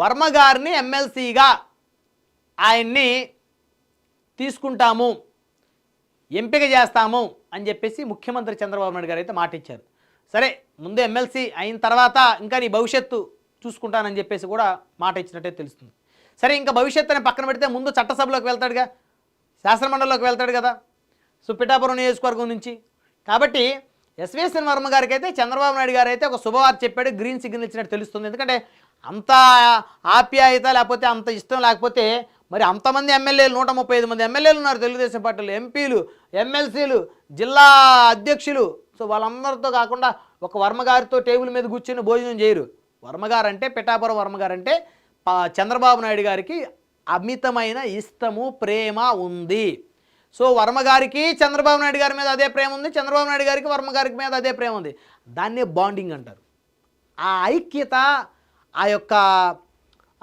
వర్మ గారిని ఎమ్మెల్సీగా ఆయన్ని తీసుకుంటాము, ఎంపిక చేస్తాము అని చెప్పేసి ముఖ్యమంత్రి చంద్రబాబు నాయుడు గారు అయితే మాట ఇచ్చారు. సరే, ముందు ఎమ్మెల్సీ అయిన తర్వాత ఇంకా నీ భవిష్యత్తు చూసుకుంటానని చెప్పేసి కూడా మాట ఇచ్చినట్టే తెలుస్తుంది. సరే, ఇంకా భవిష్యత్తుని పక్కన పెడితే ముందు చట్టసభలోకి వెళ్తాడుగా, శాసనమండలిలోకి వెళ్తాడు కదా, సో పిఠాపురం నియోజకవర్గం నుంచి. కాబట్టి ఎస్వేఎన్ వర్మ గారికి అయితే చంద్రబాబు నాయుడు గారు అయితే ఒక శుభవార్త చెప్పాడు, గ్రీన్ సిగ్నల్ ఇచ్చినట్టు తెలుస్తుంది. ఎందుకంటే అంత ఆప్యాయత లేకపోతే అంత ఇష్టం లేకపోతే మరి అంతమంది ఎమ్మెల్యేలు 135 మంది ఎమ్మెల్యేలు ఉన్నారు తెలుగుదేశం పార్టీలో, ఎంపీలు, ఎమ్మెల్సీలు, జిల్లా అధ్యక్షులు. సో వాళ్ళందరితో కాకుండా ఒక వర్మ గారితో టేబుల్ మీద కూర్చొని భోజనం చేయరు. వర్మగారు అంటే, పిఠాపురం వర్మ గారు అంటే చంద్రబాబు నాయుడు గారికి అమితమైన ఇష్టము, ప్రేమ ఉంది. సో వర్మ గారికి చంద్రబాబు నాయుడు గారి మీద అదే ప్రేమ ఉంది, చంద్రబాబు నాయుడు గారికి వర్మ గారికి మీద అదే ప్రేమ ఉంది. దాన్నే బాండింగ్ అంటారు. ఆ ఐక్యత, ఆ యొక్క